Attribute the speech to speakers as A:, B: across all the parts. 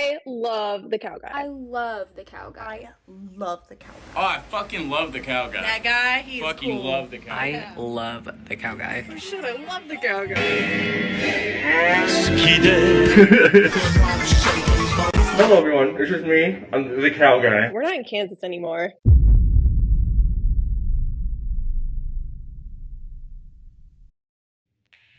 A: I love the cow
B: I
A: guy.
B: love the cow guy.
C: Love the cow
D: Oh, I fucking love the cow guy.
C: That guy, he's
D: fucking
C: cool.
D: love the cow guy.
E: I love the cow guy.
C: Shit, I love the cow guy.
F: Hello everyone, it's just me. I'm the cow guy.
A: We're not in Kansas anymore.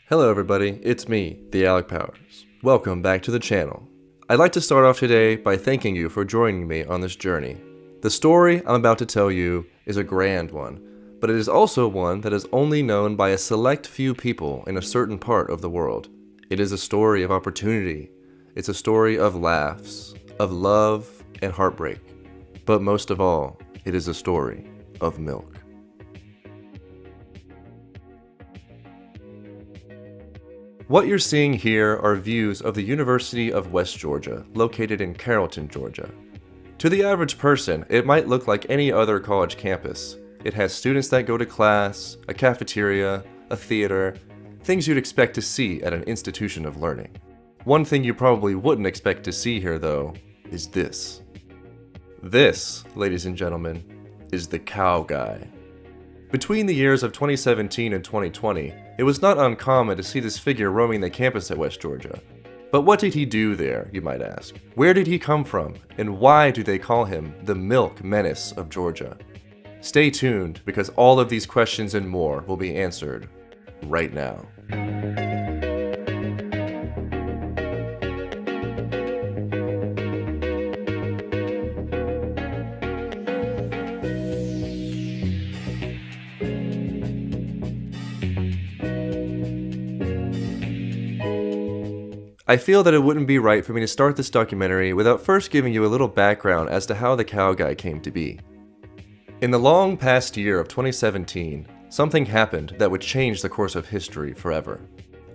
G: Hello everybody, it's me, the Alec Powers. Welcome back to the channel. I'd like to start off today by thanking you for joining me on this journey. The story I'm about to tell you is a grand one, but it is also one that is only known by a select few people in a certain part of the world. It is a story of opportunity. It's a story of laughs, of love and heartbreak. But most of all, it is a story of milk. What you're seeing here are views of the University of West Georgia, located in Carrollton, Georgia. To the average person, it might look like any other college campus. It has students that go to class, a cafeteria, a theater, things you'd expect to see at an institution of learning. One thing you probably wouldn't expect to see here, though, is this. This, ladies and gentlemen, is the cow guy. Between the years of 2017 and 2020, it was not uncommon to see this figure roaming the campus at West Georgia. But what did he do there, you might ask? Where did he come from, and why do they call him the Milk Menace of Georgia? Stay tuned, because all of these questions and more will be answered right now. I feel that it wouldn't be right for me to start this documentary without first giving you a little background as to how the cow guy came to be. In the long past year of 2017, something happened that would change the course of history forever.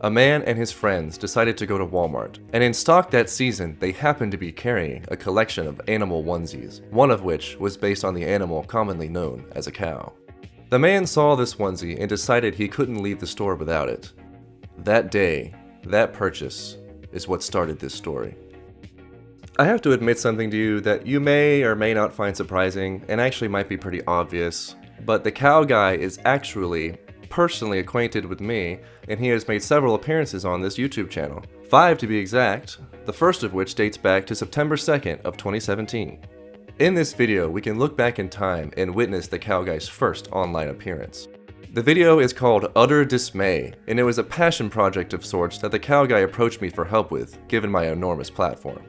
G: A man and his friends decided to go to Walmart, and in stock that season, they happened to be carrying a collection of animal onesies, one of which was based on the animal commonly known as a cow. The man saw this onesie and decided he couldn't leave the store without it. That day, that purchase, is what started this story. I have to admit something to you that you may or may not find surprising, and actually might be pretty obvious, but the cow guy is actually personally acquainted with me, and he has made several appearances on this YouTube channel. 5 to be exact, the first of which dates back to September 2nd of 2017. In this video, we can look back in time and witness the cow guy's first online appearance. The video is called Utter Dismay, and it was a passion project of sorts that the cow guy approached me for help with, given my enormous platform.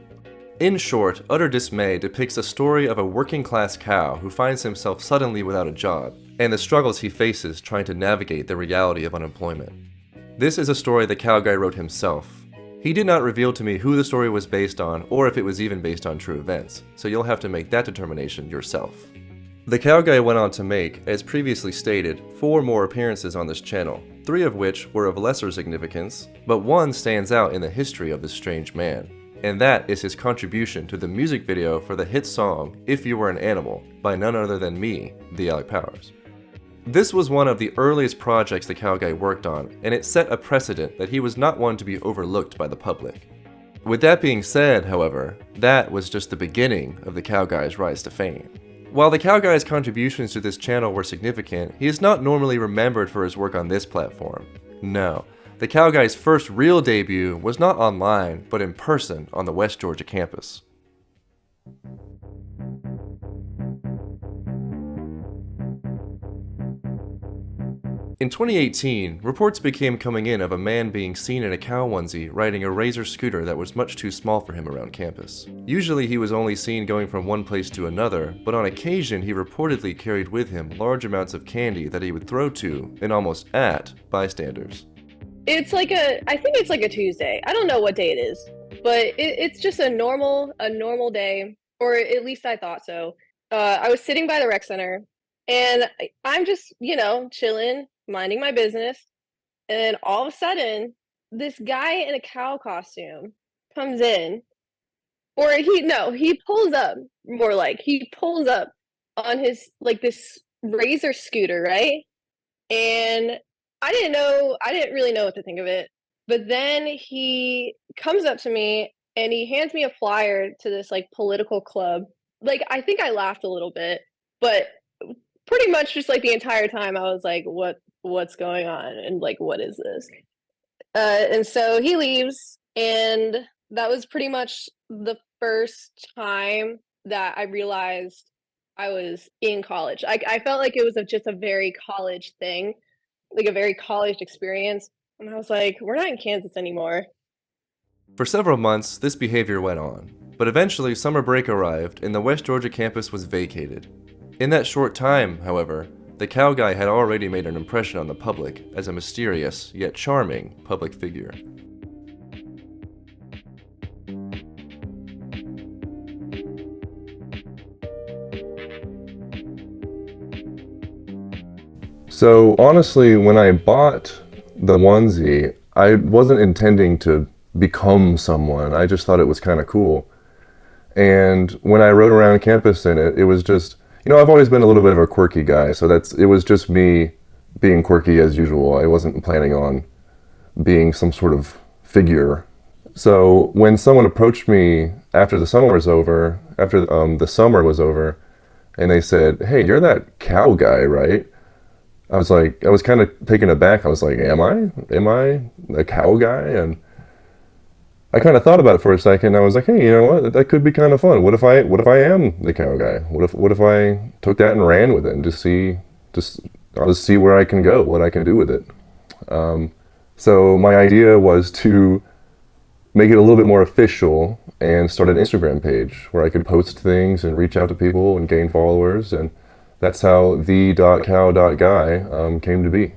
G: In short, Utter Dismay depicts a story of a working-class cow who finds himself suddenly without a job, and the struggles he faces trying to navigate the reality of unemployment. This is a story the cow guy wrote himself. He did not reveal to me who the story was based on, or if it was even based on true events, so you'll have to make that determination yourself. The cow guy went on to make, as previously stated, 4 more appearances on this channel, 3 of which were of lesser significance, but one stands out in the history of this strange man, and that is his contribution to the music video for the hit song If You Were an Animal by none other than me, the Alec Powers. This was one of the earliest projects the cow guy worked on, and it set a precedent that he was not one to be overlooked by the public. With that being said, however, that was just the beginning of the cow guy's rise to fame. While the cow guy's contributions to this channel were significant, he is not normally remembered for his work on this platform. No, the cow guy's first real debut was not online, but in person on the West Georgia campus. In 2018, reports became coming in of a man being seen in a cow onesie riding a Razor scooter that was much too small for him around campus. Usually he was only seen going from one place to another, but on occasion he reportedly carried with him large amounts of candy that he would throw to, and almost at, bystanders.
A: I think it's like a Tuesday. I don't know what day it is, but it's just a normal day, or at least I thought so. I was sitting by the rec center, and I'm just, chilling, minding my business, and all of a sudden, this guy in a cow costume comes in, or he pulls up, more like, he pulls up on his, like, this Razor scooter, right? And I didn't really know what to think of it, but then he comes up to me and he hands me a flyer to this like political club. Like I think I laughed a little bit, but pretty much just like the entire time I was like, what's going on? And like, what is this? And so he leaves, and that was pretty much the first time that I realized I was in college. I felt like it was just a very college thing, like a very college experience. And I was like, we're not in Kansas anymore.
G: For several months, this behavior went on, but eventually summer break arrived and the West Georgia campus was vacated. In that short time, however, the cow guy had already made an impression on the public as a mysterious yet charming public figure. So honestly, when I bought the onesie, I wasn't intending to become someone. I just thought it was kind of cool. And when I rode around campus in it, it was just, I've always been a little bit of a quirky guy, so it was just me being quirky as usual. I wasn't planning on being some sort of figure. So when someone approached me after the summer was over, and they said, "Hey, you're that cow guy, right?" I was kind of taken aback. I was like, am I a cow guy? And I kind of thought about it for a second. I was like, hey, you know what? That could be kind of fun. What if I am the cow guy? What if I took that and ran with it and I'll just see where I can go, what I can do with it. So my idea was to make it a little bit more official and start an Instagram page where I could post things and reach out to people and gain followers, and that's how the.cow.guy came to be.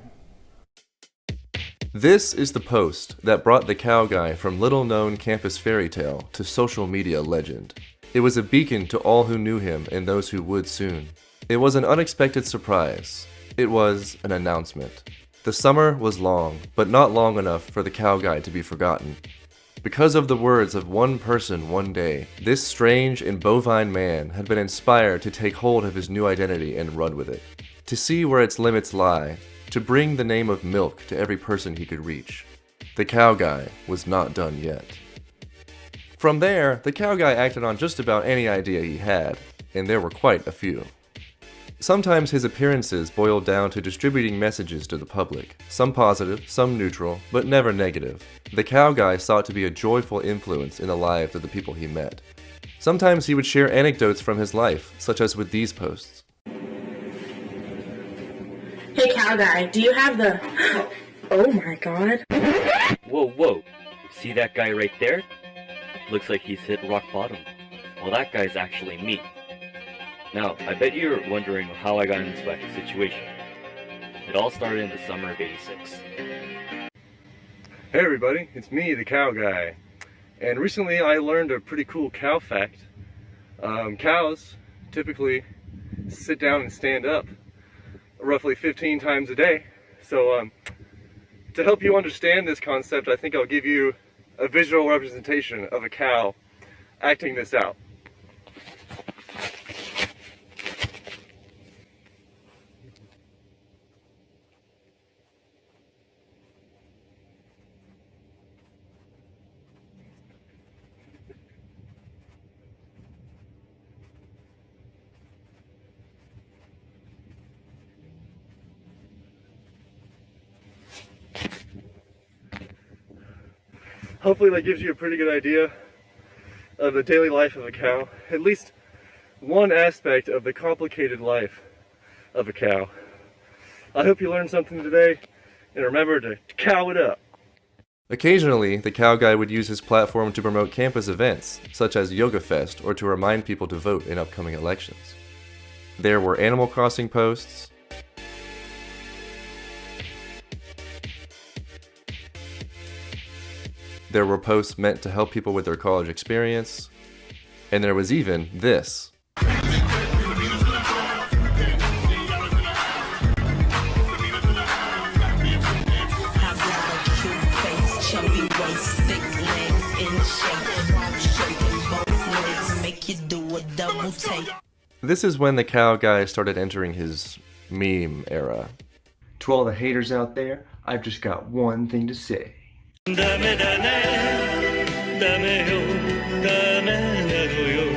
G: This is the post that brought the cow guy from little-known campus fairy tale to social media legend. It was a beacon to all who knew him and those who would soon. It was an unexpected surprise. It was an announcement. The summer was long, but not long enough for the cow guy to be forgotten. Because of the words of one person one day, this strange and bovine man had been inspired to take hold of his new identity and run with it, to see where its limits lie, to bring the name of milk to every person he could reach. The cow guy was not done yet. From there, the cow guy acted on just about any idea he had, and there were quite a few. Sometimes his appearances boiled down to distributing messages to the public, some positive, some neutral, but never negative. The cow guy sought to be a joyful influence in the lives of the people he met. Sometimes he would share anecdotes from his life, such as with these posts.
B: Hey cow guy, do you have the... Oh my god.
H: Whoa. See that guy right there? Looks like he's hit rock bottom. Well, that guy's actually me. Now, I bet you're wondering how I got in this wacky situation. It all started in the summer of '86.
F: Hey everybody, it's me, the cow guy. And recently I learned a pretty cool cow fact. Cows typically sit down and stand up roughly 15 times a day. So to help you understand this concept, I think I'll give you a visual representation of a cow acting this out. Hopefully that gives you a pretty good idea of the daily life of a cow, at least one aspect of the complicated life of a cow. I hope you learned something today, and remember to cow it up.
G: Occasionally, the cow guy would use his platform to promote campus events, such as Yoga Fest, or to remind people to vote in upcoming elections. There were Animal Crossing posts, there were posts meant to help people with their college experience, and there was even this. This is when the cow guy started entering his meme era.
I: To all the haters out there, I've just got one thing to say. ダメよダメなのよ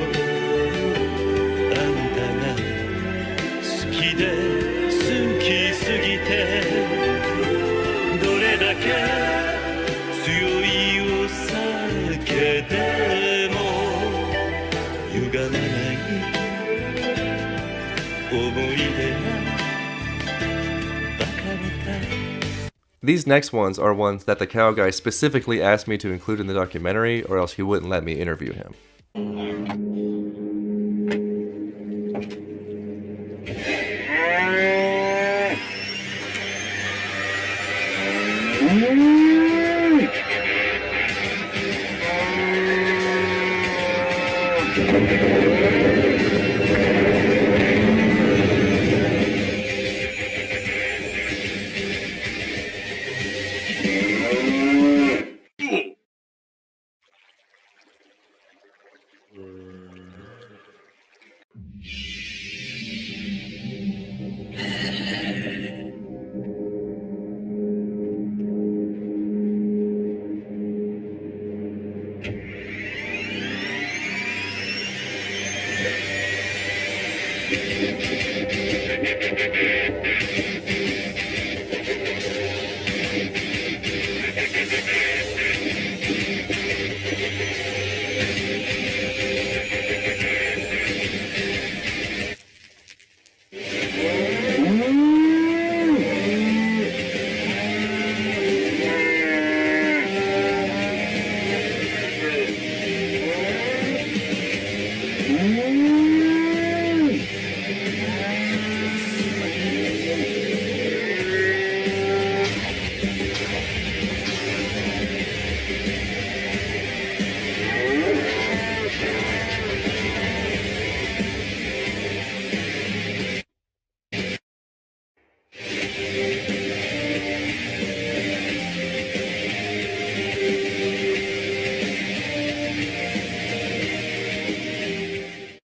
I: あんたが好きで好きすぎてどれだけ強いお酒でも歪まない思い出がバカみたい
G: These next ones are ones that the cow guy specifically asked me to include in the documentary, or else he wouldn't let me interview him.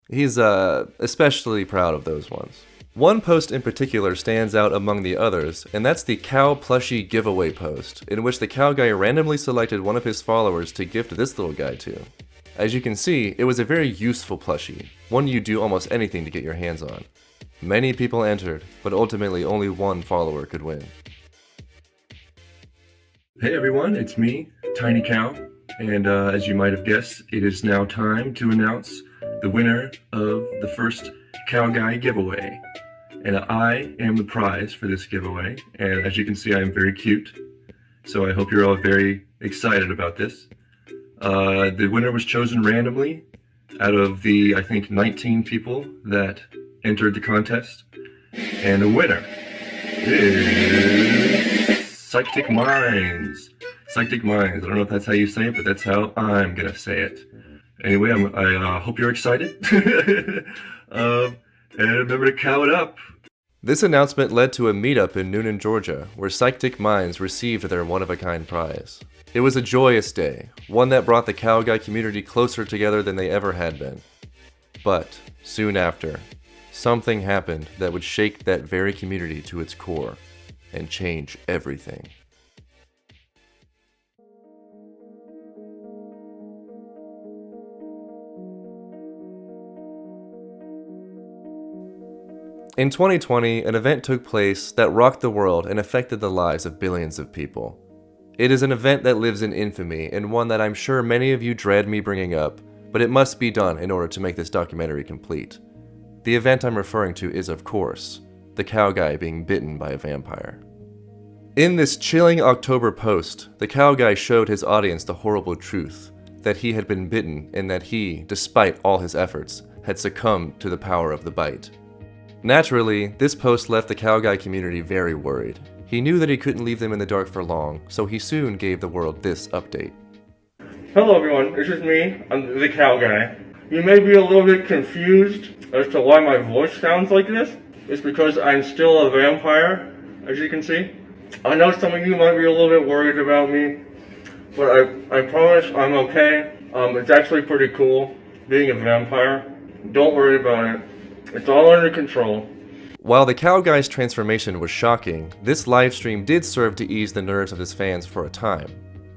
G: He's especially proud of those ones. One post in particular stands out among the others, and that's the cow plushie giveaway post, in which the cow guy randomly selected one of his followers to gift this little guy to. As you can see, it was a very useful plushie, one you'd do almost anything to get your hands on. Many people entered, but ultimately only one follower could win.
F: Hey everyone, it's me, Tiny Cow, and as you might have guessed, it is now time to announce the winner of the first Cow Guy giveaway. And I am the prize for this giveaway, and as you can see I am very cute, so I hope you're all very excited about this. The winner was chosen randomly out of the, I think, 19 people that entered the contest, and the winner is Psychic Minds. Psychic Minds. I don't know if that's how you say it, but that's how I'm gonna say it. Anyway, I hope you're excited. And remember to cow it up.
G: This announcement led to a meetup in Noonan, Georgia, where Psychic Minds received their one-of-a-kind prize. It was a joyous day, one that brought the cow guy community closer together than they ever had been. But, soon after, something happened that would shake that very community to its core and change everything. In 2020, an event took place that rocked the world and affected the lives of billions of people. It is an event that lives in infamy, and one that I'm sure many of you dread me bringing up, but it must be done in order to make this documentary complete. The event I'm referring to is, of course, the cow guy being bitten by a vampire. In this chilling October post, the cow guy showed his audience the horrible truth, that he had been bitten and that he, despite all his efforts, had succumbed to the power of the bite. Naturally, this post left the cow guy community very worried. He knew that he couldn't leave them in the dark for long, so he soon gave the world this update.
F: Hello everyone, this is me, I'm the cow guy. You may be a little bit confused as to why my voice sounds like this. It's because I'm still a vampire, as you can see. I know some of you might be a little bit worried about me, but I promise I'm okay. It's actually pretty cool being a vampire. Don't worry about it. It's all under control.
G: While the cow guy's transformation was shocking, this livestream did serve to ease the nerves of his fans for a time.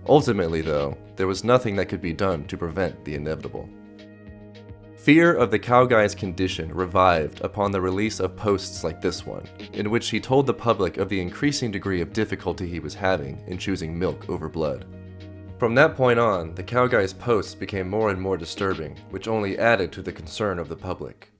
G: Ultimately, though, there was nothing that could be done to prevent the inevitable. Fear of the cow guy's condition revived upon the release of posts like this one, in which he told the public of the increasing degree of difficulty he was having in choosing milk over blood. From that point on, the cow guy's posts became more and more disturbing, which only added to the concern of the public.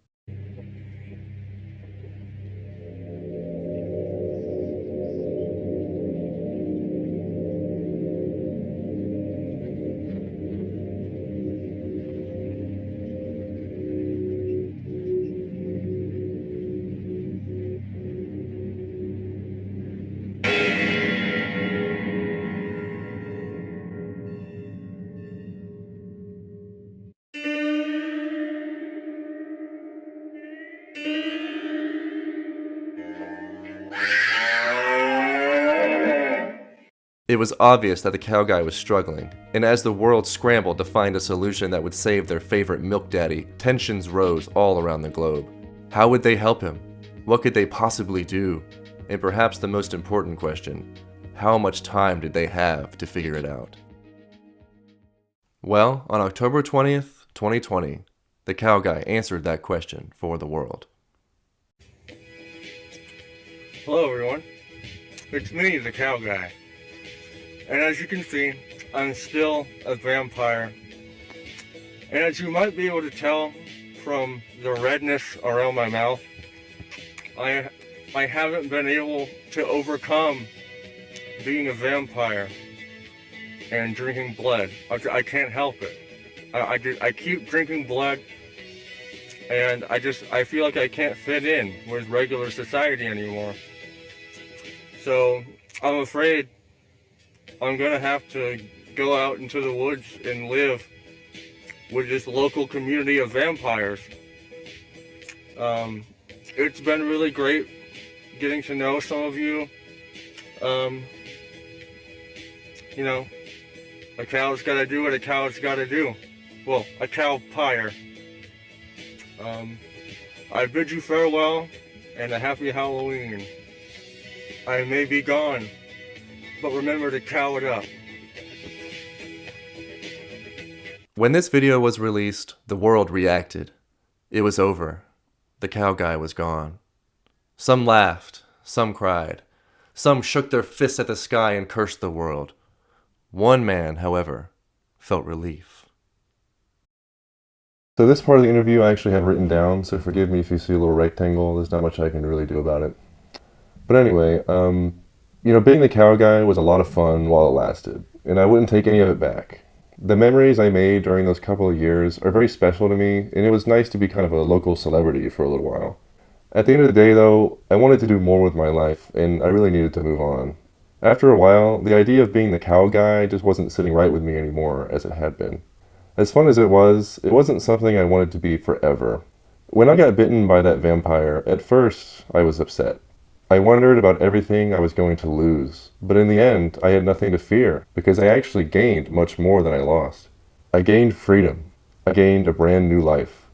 G: It was obvious that the cow guy was struggling, and as the world scrambled to find a solution that would save their favorite milk daddy, tensions rose all around the globe. How would they help him? What could they possibly do? And perhaps the most important question, how much time did they have to figure it out? Well, on October 20th, 2020, the cow guy answered that question for the world.
F: Hello everyone, it's me, the cow guy. And as you can see, I'm still a vampire. And as you might be able to tell from the redness around my mouth, I haven't been able to overcome being a vampire and drinking blood. I can't help it. I keep drinking blood, and I feel like I can't fit in with regular society anymore. So I'm afraid I'm gonna have to go out into the woods and live with this local community of vampires. It's been really great getting to know some of you. You know, a cow's gotta do what a cow's gotta do. Well, a cow-pyre. I bid you farewell and a happy Halloween. I may be gone, but remember to cow it up.
G: When this video was released, the world reacted. It was over. The cow guy was gone. Some laughed, some cried. Some shook their fists at the sky and cursed the world. One man, however, felt relief. So this part of the interview I actually have written down, so forgive me if you see a little rectangle. There's not much I can really do about it. But anyway, you know, being the cow guy was a lot of fun while it lasted, and I wouldn't take any of it back. The memories I made during those couple of years are very special to me, and it was nice to be kind of a local celebrity for a little while. At the end of the day, though, I wanted to do more with my life, and I really needed to move on. After a while, the idea of being the cow guy just wasn't sitting right with me anymore as it had been. As fun as it wasn't something I wanted to be forever. When I got bitten by that vampire, at first I was upset. I wondered about everything I was going to lose, but in the end, I had nothing to fear, because I actually gained much more than I lost. I gained freedom. I gained a brand new life.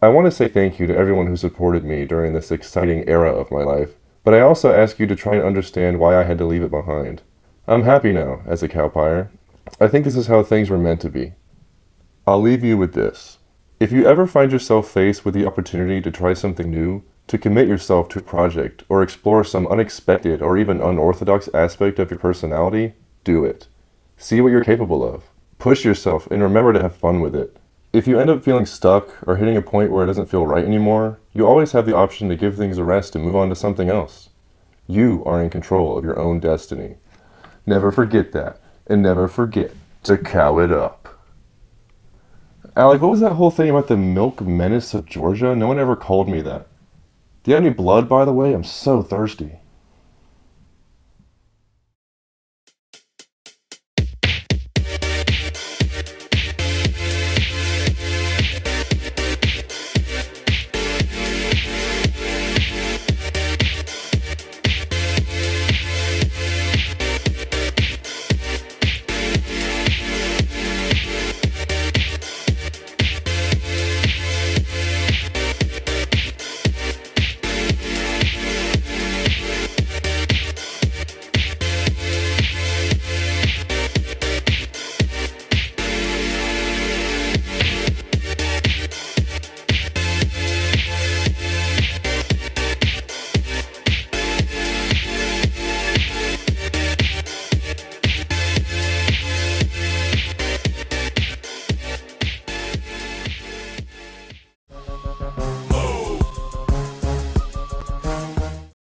G: I want to say thank you to everyone who supported me during this exciting era of my life, but I also ask you to try and understand why I had to leave it behind. I'm happy now, as a cow-pyre. I think this is how things were meant to be. I'll leave you with this. If you ever find yourself faced with the opportunity to try something new, to commit yourself to a project or explore some unexpected or even unorthodox aspect of your personality, do it. See what you're capable of. Push yourself and remember to have fun with it. If you end up feeling stuck or hitting a point where it doesn't feel right anymore, you always have the option to give things a rest and move on to something else. You are in control of your own destiny. Never forget that, and never forget to cow it up. Alec, what was that whole thing about the milk menace of Georgia? No one ever called me that. Do you have any blood, by the way? I'm so thirsty.